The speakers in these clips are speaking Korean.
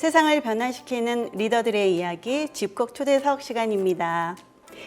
세상을 변화시키는 리더들의 이야기 집콕 초대석 시간입니다.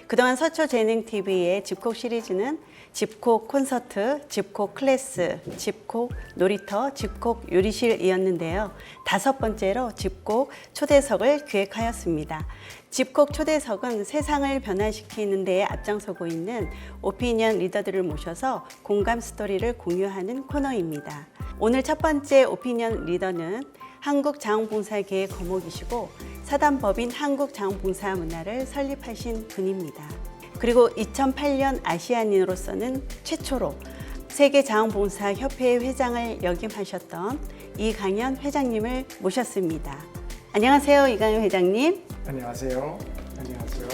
그동안 서초재능TV의 집콕 시리즈는 집콕 콘서트, 집콕 클래스, 집콕 놀이터, 집콕 요리실이었는데요. 5번째로 집콕 초대석을 기획하였습니다. 집콕 초대석은 세상을 변화시키는 데에 앞장서고 있는 오피니언 리더들을 모셔서 공감 스토리를 공유하는 코너입니다. 오늘 첫 번째 오피니언 리더는 한국자원봉사계의 거목이시고 사단법인 한국자원봉사문화를 설립하신 분입니다. 그리고 2008년 아시아인으로서는 최초로 세계자원봉사협회의 회장을 역임하셨던 이강현 회장님을 모셨습니다. 안녕하세요, 이강현 회장님. 안녕하세요. 안녕하세요.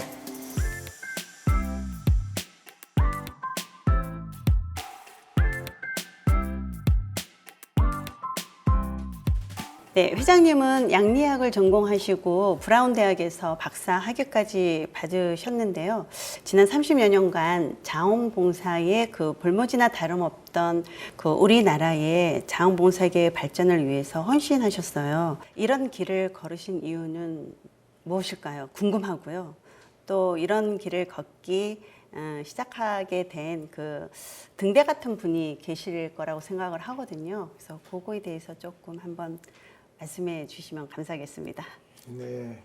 네, 회장님은 양리학을 전공하시고 브라운 대학에서 박사 학위까지 받으셨는데요. 지난 30여 년간 자원봉사의 그 볼모지나 다름없던 그 우리나라의 자원봉사계의 발전을 위해서 헌신하셨어요. 이런 길을 걸으신 이유는 무엇일까요? 궁금하고요. 또 이런 길을 걷기 시작하게 된 그 등대 같은 분이 계실 거라고 생각을 하거든요. 그래서 그거에 대해서 조금 한번 말씀해 주시면 감사하겠습니다. 네,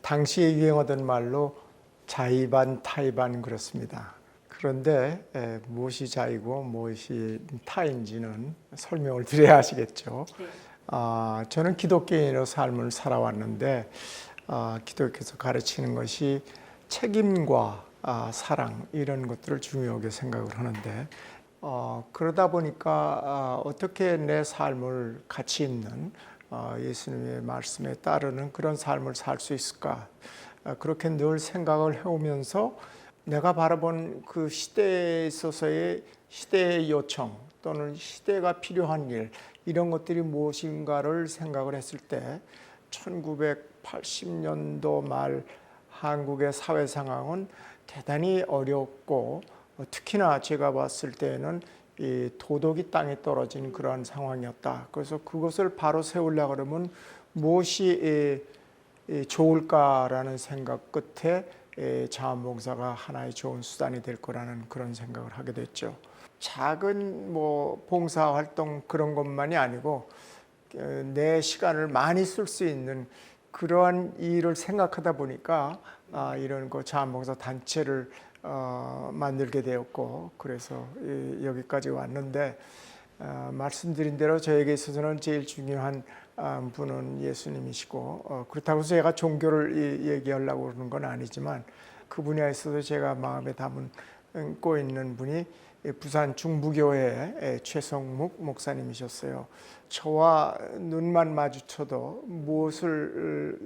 당시에 유행하던 말로 자의반, 타의반 그렇습니다. 그런데 무엇이 자의고 무엇이 타인지는 설명을 드려야 하시겠죠. 네. 저는 기독교인으로 삶을 살아왔는데 기독교에서 가르치는 것이 책임과 사랑 이런 것들을 중요하게 생각을 하는데 그러다 보니까 어떻게 내 삶을 가치 있는 예수님의 말씀에 따르는 그런 삶을 살 수 있을까 그렇게 늘 생각을 해오면서 내가 바라본 그 시대에 있어서의 시대의 요청 또는 시대가 필요한 일 이런 것들이 무엇인가를 생각을 했을 때 1980년도 말 한국의 사회 상황은 대단히 어렵고 특히나 제가 봤을 때는 이 도덕이 땅에 떨어진 그러한 상황이었다. 그래서 그것을 바로 세우려고 그러면 무엇이 좋을까라는 생각 끝에 자원봉사가 하나의 좋은 수단이 될 거라는 그런 생각을 하게 됐죠. 작은 봉사활동 그런 것만이 아니고 내 시간을 많이 쓸 수 있는 그러한 일을 생각하다 보니까 이런 자원봉사 단체를 만들게 되었고 그래서 여기까지 왔는데 말씀드린 대로 저에게 있어서는 제일 중요한 분은 예수님이시고 그렇다고 해서 제가 종교를 얘기하려고 그러는 건 아니지만 그 분야에 있어서 제가 마음에 담고 있는 분이 부산 중부교회 최성묵 목사님이셨어요. 저와 눈만 마주쳐도 무엇을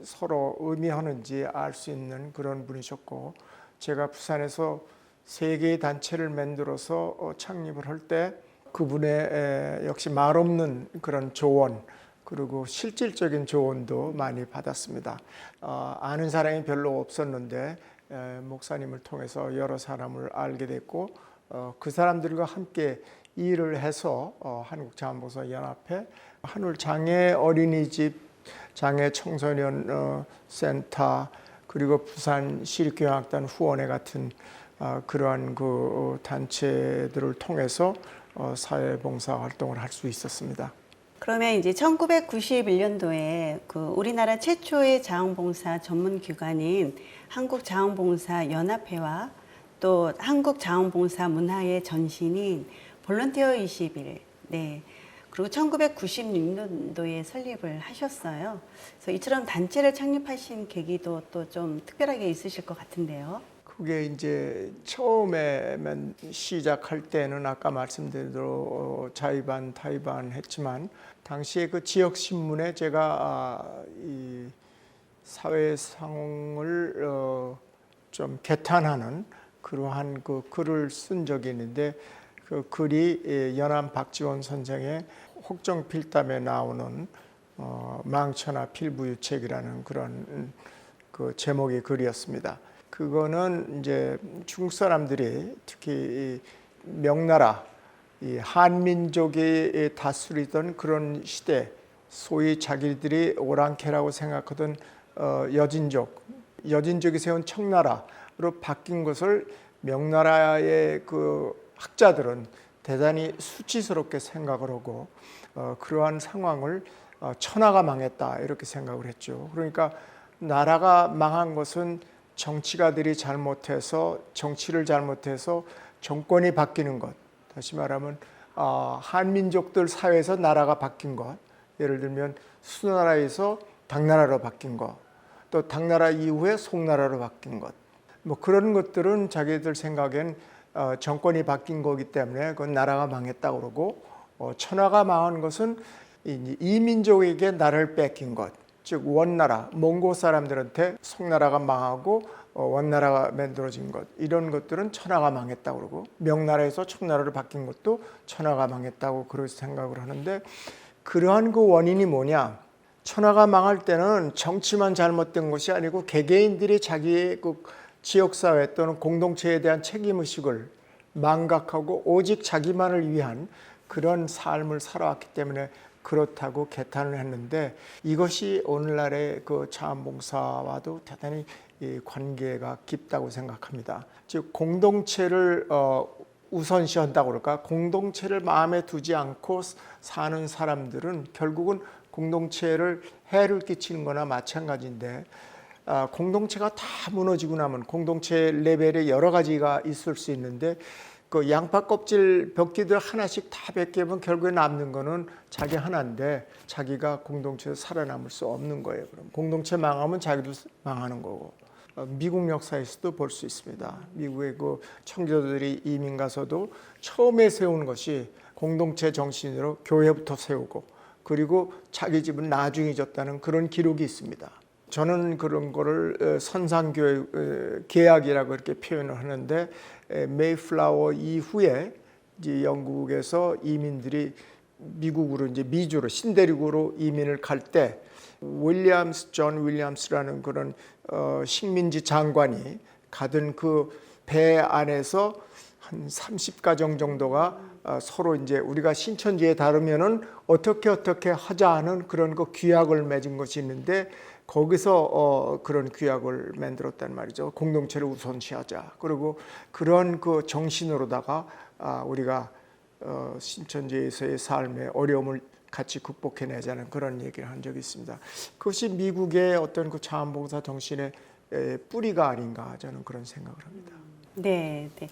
서로 의미하는지 알 수 있는 그런 분이셨고 제가 부산에서 3개의 단체를 만들어서 창립을 할 때 그분의 역시 말없는 그런 조언 그리고 실질적인 조언도 많이 받았습니다. 아는 사람이 별로 없었는데 목사님을 통해서 여러 사람을 알게 됐고 그 사람들과 함께 일을 해서 한국자원봉사연합회 한울장애 어린이집 장애 청소년 센터 그리고 부산 시립교향악단 후원회 같은 그러한 그 단체들을 통해서 사회봉사 활동을 할 수 있었습니다. 그러면 이제 1991년도에 그 우리나라 최초의 자원봉사 전문 기관인 한국자원봉사연합회와 또 한국자원봉사 문화의 전신인 볼런티어 21, 네. 그리고 1996년도에 설립을 하셨어요. 그래서 이처럼 단체를 창립하신 계기도 또 좀 특별하게 있으실 것 같은데요. 그게 이제 처음에 시작할 때는 아까 말씀드린 대로 자의반, 타의반 했지만 당시에 그 지역 신문에 제가 이 사회 상황을 좀 개탄하는 그러한 그 글을 쓴 적이 있는데 그 글이 연암 박지원 선생의 혹정필담에 나오는 망천하 필부유책이라는 그런 그 제목의 글이었습니다. 그거는 이제 중국 사람들이 특히 명나라 이 한민족이 다스리던 그런 시대 소위 자기들이 오랑캐라고 생각하던 여진족이 세운 청나라로 바뀐 것을 명나라의 그 학자들은 대단히 수치스럽게 생각을 하고 그러한 상황을 천하가 망했다 이렇게 생각을 했죠. 그러니까 나라가 망한 것은 정치가들이 정치를 잘못해서 정권이 바뀌는 것, 다시 말하면 한민족들 사회에서 나라가 바뀐 것, 예를 들면 수나라에서 당나라로 바뀐 것, 또 당나라 이후에 송나라로 바뀐 것, 뭐 그런 것들은 자기들 생각엔 정권이 바뀐 거기 때문에 그건 나라가 망했다고 그러고, 천하가 망한 것은 이민족에게 나라를 뺏긴 것, 즉 원나라, 몽고 사람들한테 송나라가 망하고 원나라가 만들어진 것, 이런 것들은 천하가 망했다고 그러고, 명나라에서 청나라로 바뀐 것도 천하가 망했다고 그렇게 생각을 하는데, 그러한 그 원인이 뭐냐? 천하가 망할 때는 정치만 잘못된 것이 아니고 개개인들이 자기의 그 지역사회 또는 공동체에 대한 책임의식을 망각하고 오직 자기만을 위한 그런 삶을 살아왔기 때문에 그렇다고 개탄을 했는데, 이것이 오늘날의 그 자원봉사와도 대단히 관계가 깊다고 생각합니다. 즉 공동체를 우선시한다고 그럴까? 공동체를 마음에 두지 않고 사는 사람들은 결국은 공동체를 해를 끼치는 거나 마찬가지인데, 공동체가 다 무너지고 나면 공동체 레벨에 여러 가지가 있을 수 있는데, 그 양파 껍질 벗기들 하나씩 다 벗기면 결국에 남는 거는 자기 하나인데 자기가 공동체에서 살아남을 수 없는 거예요. 그럼 공동체 망하면 자기도 망하는 거고. 미국 역사에서도 볼 수 있습니다. 미국의 그 청교도들이 이민 가서도 처음에 세운 것이 공동체 정신으로 교회부터 세우고, 그리고 자기 집은 나중에 졌다는 그런 기록이 있습니다. 저는 그런 거를 선상교회 계약이라고 이렇게 표현을 하는데, 메이플라워 이후에 이제 영국에서 이민들이 미국으로 이제 미주로 신대륙으로 이민을 갈 때 존 윌리엄스라는 그런 식민지 장관이 가던 그 배 안에서 한 30가정 정도가 서로 이제 우리가 신천지에 다르면은 어떻게 하자 하는 그런 그 규약을 맺은 것이 있는데, 거기서 그런 규약을 만들었단 말이죠. 공동체를 우선시하자. 그리고 그런 그 정신으로다가 우리가 신천지에서의 삶의 어려움을 같이 극복해내자는 그런 얘기를 한 적이 있습니다. 그것이 미국의 어떤 그 자원봉사 정신의 뿌리가 아닌가, 저는 그런 생각을 합니다. 네, 네.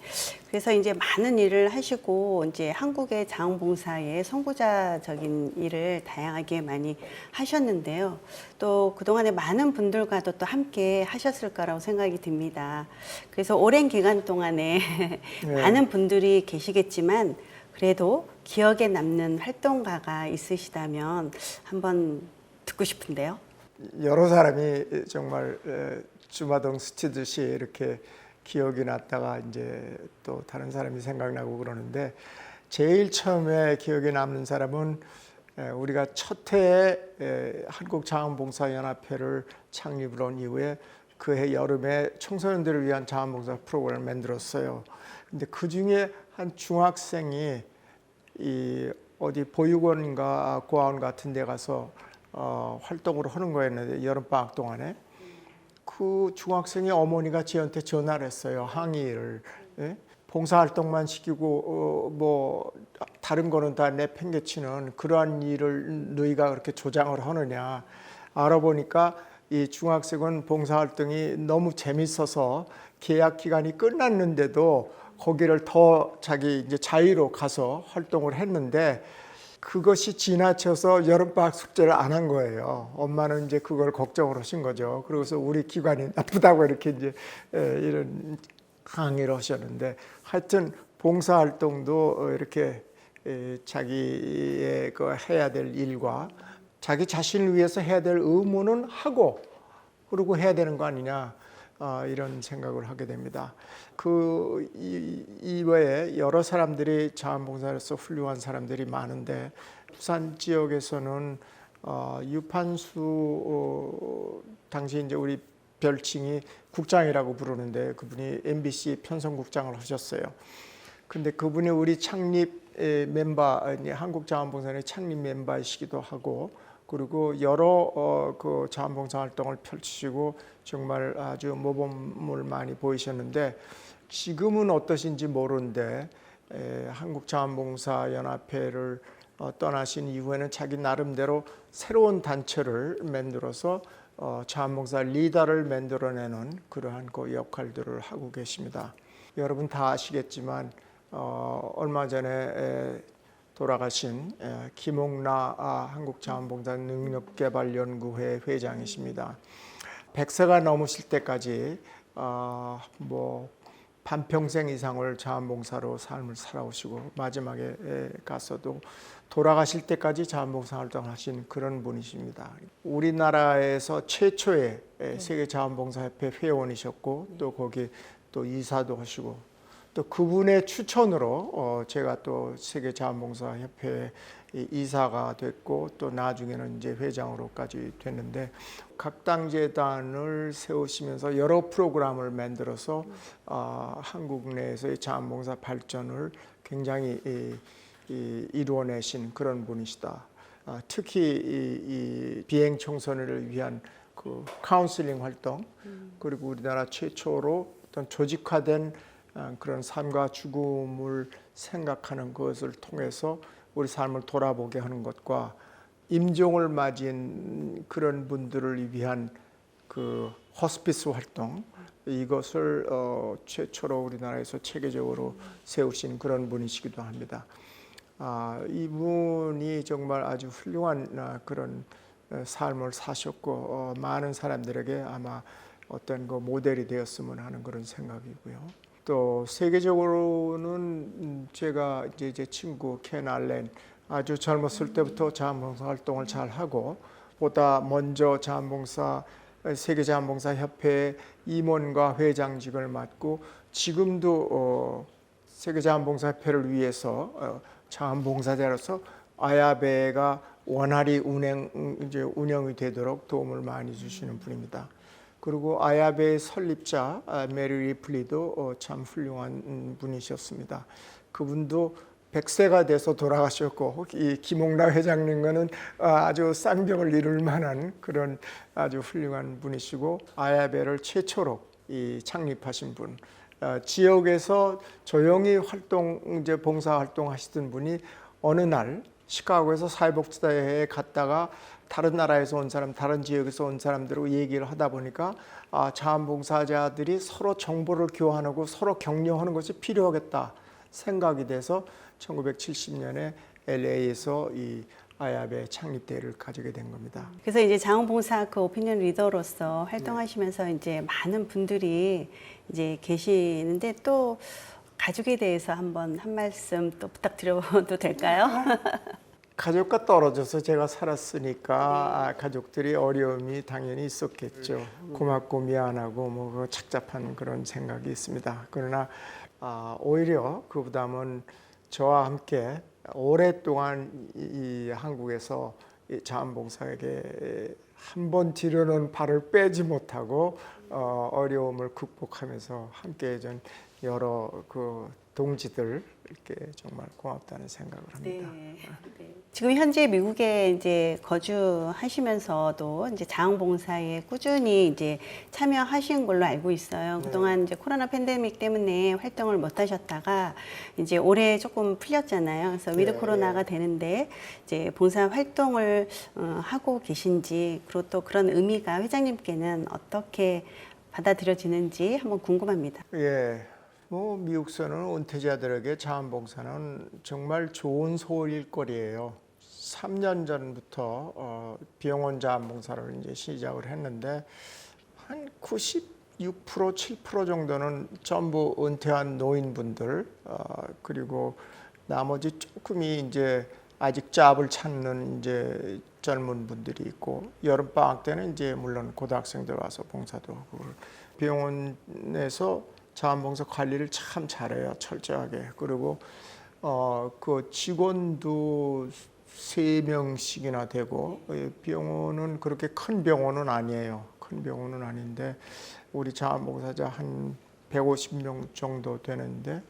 그래서 이제 많은 일을 하시고 이제 한국의 자원봉사의 선구자적인 일을 다양하게 많이 하셨는데요. 또 그동안에 많은 분들과도 또 함께 하셨을 거라고 생각이 듭니다. 그래서 오랜 기간 동안에 네. 많은 분들이 계시겠지만 그래도 기억에 남는 활동가가 있으시다면 한번 듣고 싶은데요. 여러 사람이 정말 주마등 스치듯이 이렇게 기억이 났다가 이제 또 다른 사람이 생각나고 그러는데, 제일 처음에 기억에 남는 사람은 우리가 첫 해에 한국자원봉사연합회를 창립을 한 이후에 그해 여름에 청소년들을 위한 자원봉사 프로그램을 만들었어요. 근데 그 중에 한 중학생이 이 어디 보육원인가 고아원 같은 데 가서 활동을 하는 거였는데, 여름방학 동안에 그 중학생의 어머니가 저한테 전화를 했어요. 항의를. 예? 봉사활동만 시키고 뭐 다른 거는 다 내팽개치는 그러한 일을 너희가 그렇게 조장을 하느냐. 알아보니까 이 중학생은 봉사활동이 너무 재밌어서 계약 기간이 끝났는데도 거기를 더 자기 이제 자유로 가서 활동을 했는데, 그것이 지나쳐서 여름방학 숙제를 안 한 거예요. 엄마는 이제 그걸 걱정을 하신 거죠. 그래서 우리 기관이 나쁘다고 이렇게 이제 이런 항의를 하셨는데, 하여튼 봉사활동도 이렇게 자기의 그 해야 될 일과 자기 자신을 위해서 해야 될 의무는 하고, 그리고 해야 되는 거 아니냐, 이런 생각을 하게 됩니다. 그 이외에 여러 사람들이 자원봉사로서 훌륭한 사람들이 많은데, 부산 지역에서는 유판수 당시 이제 우리 별칭이 국장이라고 부르는데, 그분이 MBC 편성국장을 하셨어요. 근데 그분이 우리 창립 멤버, 한국자원봉사의 창립 멤버이시기도 하고, 그리고 여러 그 자원봉사 활동을 펼치시고 정말 아주 모범을 많이 보이셨는데 지금은 어떠신지 모르는데 한국자원봉사연합회를 떠나신 이후에는 자기 나름대로 새로운 단체를 만들어서 자원봉사 리더를 만들어내는 그러한 그 역할들을 하고 계십니다. 여러분 다 아시겠지만 얼마 전에 돌아가신 김옥나 한국자원봉사 능력개발연구회 회장이십니다. 100세가 넘으실 때까지 뭐 반평생 이상을 자원봉사로 삶을 살아오시고 마지막에 가서도 돌아가실 때까지 자원봉사 활동을 하신 그런 분이십니다. 우리나라에서 최초의 세계자원봉사협회 회원이셨고 또 거기 또 이사도 하시고 또 그분의 추천으로 제가 또 세계자원봉사협회 이사가 됐고 또 나중에는 이제 회장으로까지 됐는데 각당재단을 세우시면서 여러 프로그램을 만들어서 한국 내에서의 자원봉사 발전을 굉장히 이루어내신 그런 분이시다. 특히 이 비행 청소년을 위한 그 카운슬링 활동 그리고 우리나라 최초로 어떤 조직화된 그런 삶과 죽음을 생각하는 것을 통해서 우리 삶을 돌아보게 하는 것과 임종을 맞이한 그런 분들을 위한 그 호스피스 활동 이것을 최초로 우리나라에서 체계적으로 세우신 그런 분이시기도 합니다. 이분이 정말 아주 훌륭한 그런 삶을 사셨고 많은 사람들에게 아마 어떤 그 모델이 되었으면 하는 그런 생각이고요. 또 세계적으로는 제가 이제 제 친구 켄 알렌 아주 젊었을 때부터 자원봉사 활동을 잘 하고 보다 먼저 세계자원봉사협회 임원과 회장직을 맡고 지금도 세계자원봉사협회를 위해서 자원봉사자로서 아야베가 원활히 운영이 되도록 도움을 많이 주시는 분입니다. 그리고 아야베의 설립자 메리 리플리도 참 훌륭한 분이셨습니다. 그분도 100세가 돼서 돌아가셨고 이 김옥나 회장님과는 아주 쌍벽을 이룰 만한 그런 아주 훌륭한 분이시고 아야베를 최초로 창립하신 분. 지역에서 조용히 봉사 활동하시던 분이 어느 날 시카고에서 사회복지대회에 갔다가 다른 나라에서 온 사람, 다른 지역에서 온 사람들하고 얘기를 하다 보니까 자원봉사자들이 서로 정보를 교환하고 서로 격려하는 것이 필요하겠다 생각이 돼서 1970년에 LA에서 이 아야베 창립대회를 가지게 된 겁니다. 그래서 이제 자원봉사 그 오피니언 리더로서 활동하시면서 이제 많은 분들이 이제 계시는데 또 가족에 대해서 한번 한 말씀 또 부탁드려도 될까요? 가족과 떨어져서 제가 살았으니까 가족들이 어려움이 당연히 있었겠죠. 고맙고 미안하고 뭐 착잡한 그런 생각이 있습니다. 그러나 오히려 그 부담은 저와 함께 오랫동안 이 한국에서 이 자원봉사에게 한 번 들여놓은 발을 빼지 못하고 어려움을 극복하면서 함께 해준 여러 그 동지들 이렇게 정말 고맙다는 생각을 합니다. 네. 네. 지금 현재 미국에 이제 거주하시면서도 이제 자원봉사에 꾸준히 이제 참여하신 걸로 알고 있어요. 그동안 이제 코로나 팬데믹 때문에 활동을 못 하셨다가 이제 올해 조금 풀렸잖아요. 그래서 위드 코로나가 되는데 이제 봉사 활동을 하고 계신지 그리고 또 그런 의미가 회장님께는 어떻게 받아들여지는지 한번 궁금합니다. 예. 뭐 미국에서는 은퇴자들에게 자원봉사는 정말 좋은 소일거리예요. 3년 전부터 병원 자원봉사를 이제 시작을 했는데 한 96%, 7% 정도는 전부 은퇴한 노인분들 그리고 나머지 조금이 이제 아직 잡을 찾는 이제 젊은 분들이 있고 여름 방학 때는 이제 물론 고등학생들 와서 봉사도 하고 병원에서 자원봉사 관리를 참 잘해요. 철저하게. 그리고 그 직원도 3명씩이나 되고 병원은 그렇게 큰 병원은 아니에요. 큰 병원은 아닌데 우리 자원봉사자 한 150명 정도 되는데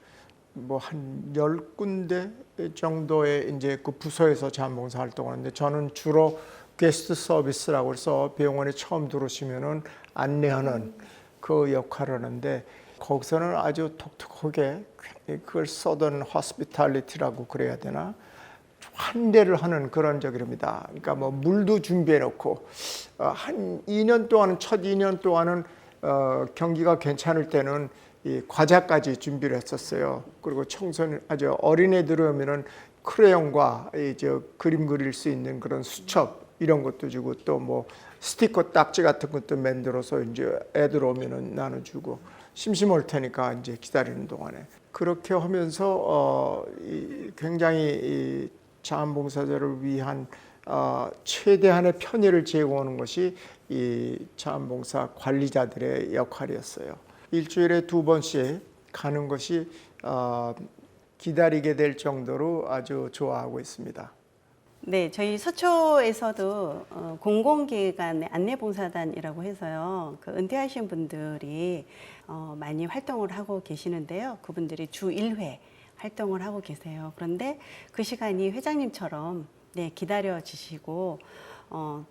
뭐 한 10군데 정도의 이제 그 부서에서 자원봉사 활동을 하는데 저는 주로 게스트 서비스라고 해서 병원에 처음 들어오시면은 안내하는 그 역할을 하는데 거기서는 아주 독특하게 그걸 서던 호스피탈리티라고 그래야 되나 환대를 하는 그런 적입니다. 그러니까 뭐 물도 준비해 놓고 한 2년 동안은 첫 2년 동안은 경기가 괜찮을 때는 이 과자까지 준비를 했었어요. 그리고 청소년 아주 어린애들 오면은 크레용과 이제 그림 그릴 수 있는 그런 수첩 이런 것도 주고 또 뭐 스티커 딱지 같은 것도 만들어서 이제 애들 오면은 나눠주고 심심할 테니까 이제 기다리는 동안에 그렇게 하면서 굉장히 이 자원봉사자를 위한 최대한의 편의를 제공하는 것이 이 자원봉사 관리자들의 역할이었어요. 일주일에 2번씩 가는 것이 기다리게 될 정도로 아주 좋아하고 있습니다. 네, 저희 서초에서도 공공기관의 안내봉사단이라고 해서요. 그 은퇴하신 분들이 많이 활동을 하고 계시는데요. 그분들이 주 1회 활동을 하고 계세요. 그런데 그 시간이 회장님처럼 네, 기다려 주시고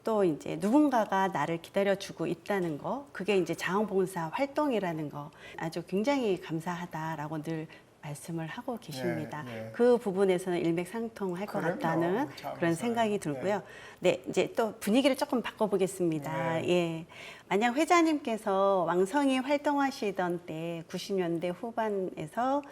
또 이제 누군가가 나를 기다려주고 있다는 거, 그게 이제 자원봉사 활동이라는 거 아주 굉장히 감사하다라고 늘 말씀을 하고 계십니다. 네, 네. 그 부분에서는 일맥상통할 것 그럼요. 같다는 그런 생각이 들고요. 네, 이제 또 분위기를 조금 바꿔보겠습니다. 네. 예, 만약 회장님께서 왕성히 활동하시던 때 90년대 후반에서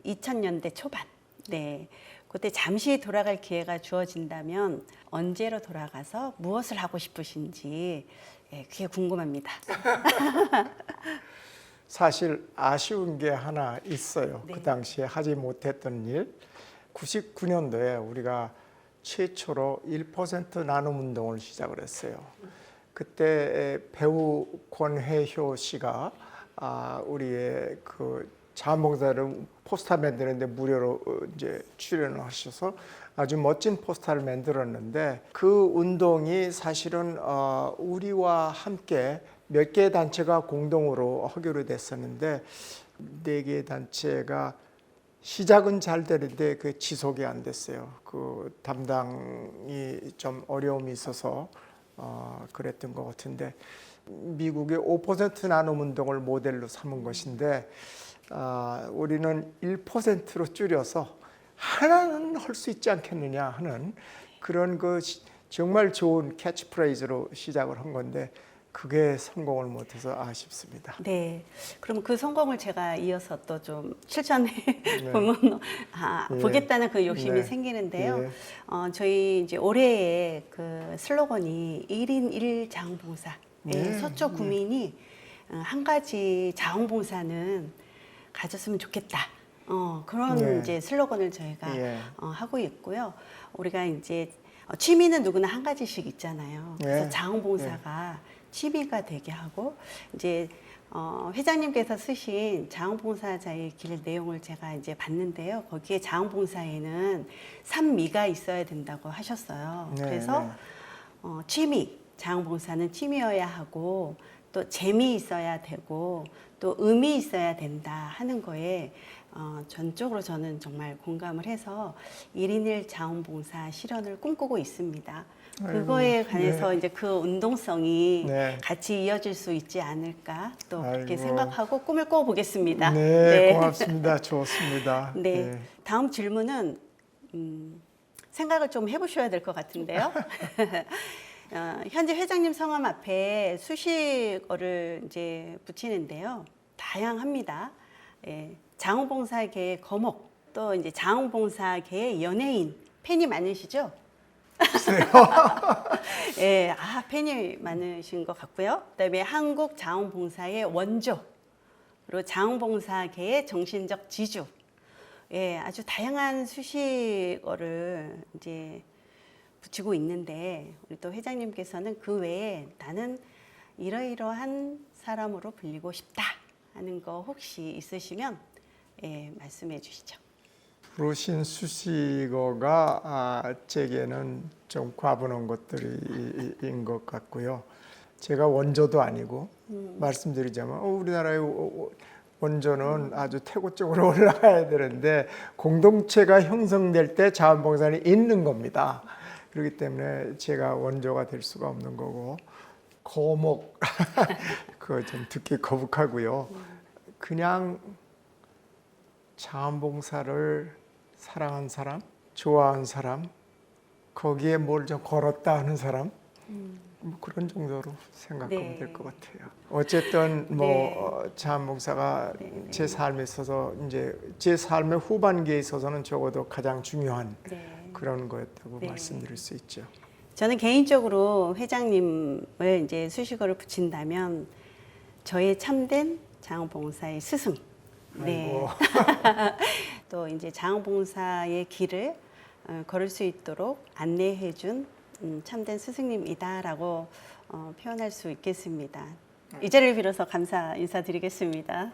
2000년대 초반, 네, 그때 잠시 돌아갈 기회가 주어진다면 언제로 돌아가서 무엇을 하고 싶으신지 예, 그게 궁금합니다. 사실 아쉬운 게 하나 있어요. 네. 그 당시에 하지 못했던 일. 99년도에 우리가 최초로 1% 나눔 운동을 시작을 했어요. 그때 배우 권혜효 씨가 우리의 그 자원봉사를 포스터 만드는데 무료로 이제 출연을 하셔서 아주 멋진 포스터를 만들었는데 그 운동이 사실은 우리와 함께 몇 개의 단체가 공동으로 하기로 됐었는데 4개의 단체가 시작은 잘 되는데 그 지속이 안 됐어요. 그 담당이 좀 어려움이 있어서 그랬던 것 같은데 미국의 5% 나눔 운동을 모델로 삼은 것인데 우리는 1%로 줄여서 하나는 할 수 있지 않겠느냐 하는 그런 그 정말 좋은 캐치프레이즈로 시작을 한 건데 그게 성공을 못해서 아쉽습니다. 네, 그럼 그 성공을 제가 이어서 또 좀 실천해 보면 예. 보겠다는 그 욕심이 네. 생기는데요. 예. 저희 이제 올해의 그 슬로건이 1인 1자원봉사. 네. 서초 구민이 한 가지 자원봉사는 가졌으면 좋겠다. 그런 네. 이제 슬로건을 저희가 예. 하고 있고요. 우리가 이제 취미는 누구나 한 가지씩 있잖아요. 그래서 네. 자원봉사가 취미가 되게 하고 이제 회장님께서 쓰신 자원봉사자의 길 내용을 제가 이제 봤는데요. 거기에 자원봉사에는 산미가 있어야 된다고 하셨어요. 네, 그래서 네. 취미, 자원봉사는 취미여야 하고 또 재미 있어야 되고 또 의미 있어야 된다 하는 거에 전적으로 저는 정말 공감을 해서 1인 1 자원봉사 실현을 꿈꾸고 있습니다. 그거에 아이고, 관해서 네. 이제 그 운동성이 네. 같이 이어질 수 있지 않을까 또 그렇게 아이고. 생각하고 꿈을 꿔보겠습니다. 네, 고맙습니다. 좋습니다. 네. 다음 질문은 생각을 좀 해보셔야 될 것 같은데요. 현재 회장님 성함 앞에 수식어를 이제 붙이는데요. 다양합니다. 예, 자원봉사계의 거목, 또 이제 자원봉사계의 연예인 팬이 많으시죠? 예, 팬이 많으신 것 같고요. 그다음에 한국 자원봉사의 원조, 그리고 자원봉사계의 정신적 지주. 예, 아주 다양한 수식어를 이제 붙이고 있는데 우리 또 회장님께서는 그 외에 나는 이러이러한 사람으로 불리고 싶다 하는 거 혹시 있으시면 예, 말씀해 주시죠. 부르신 수식어가 제게는 좀 과분한 것들인 것 같고요. 제가 원조도 아니고 말씀드리자면 우리나라의 원조는 아주 태고 쪽으로 올라가야 되는데 공동체가 형성될 때 자원봉사는 있는 겁니다. 그렇기 때문에 제가 원조가 될 수가 없는 거고 거목 그거 좀 듣기 거북하고요. 그냥 자원봉사를 사랑한 사람, 좋아하는 사람, 거기에 뭘 좀 걸었다 하는 사람, 뭐 그런 정도로 생각하면 네. 될 것 같아요. 어쨌든 뭐 네. 자원봉사가 네. 제 삶에 있어서 이제 제 삶의 후반기에 있어서는 적어도 가장 중요한 네. 그런 거였다고 네. 말씀드릴 수 있죠. 저는 개인적으로 회장님을 이제 수식어를 붙인다면 저의 참된 자원봉사의 스승. 네. 아이고. 또 이제 자원봉사의 길을 걸을 수 있도록 안내해준 참된 스승님이다라고 표현할 수 있겠습니다. 이 자리를 빌어서 감사 인사드리겠습니다.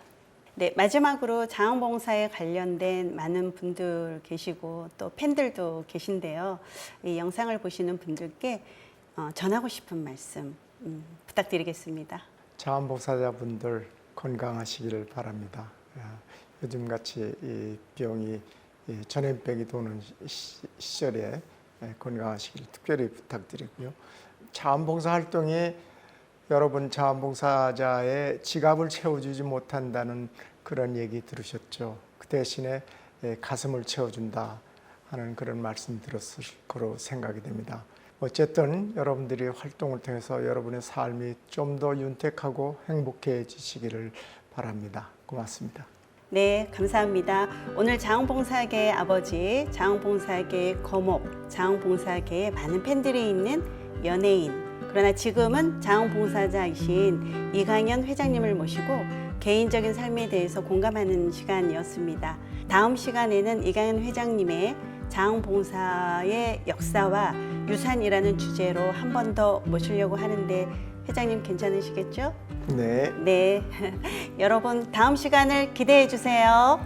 네, 마지막으로 자원봉사에 관련된 많은 분들 계시고 또 팬들도 계신데요. 이 영상을 보시는 분들께 전하고 싶은 말씀 부탁드리겠습니다. 자원봉사자분들 건강하시기를 바랍니다. 요즘같이 이 병이 전염병이 도는 시절에 건강하시길 특별히 부탁드리고요. 자원봉사 활동이 여러분 자원봉사자의 지갑을 채워주지 못한다는 그런 얘기 들으셨죠. 그 대신에 가슴을 채워준다 하는 그런 말씀 들었을 거로 생각이 됩니다. 어쨌든 여러분들이 활동을 통해서 여러분의 삶이 좀 더 윤택하고 행복해지시기를 바랍니다. 고맙습니다. 네, 감사합니다. 오늘 자원봉사계의 아버지, 자원봉사계의 거목, 자원봉사계에 많은 팬들이 있는 연예인, 그러나 지금은 자원봉사자이신 이강현 회장님을 모시고 개인적인 삶에 대해서 공감하는 시간이었습니다. 다음 시간에는 이강현 회장님의 자원봉사의 역사와 유산이라는 주제로 한 번 더 모시려고 하는데 회장님 괜찮으시겠죠? 네. 네. 여러분 다음 시간을 기대해 주세요.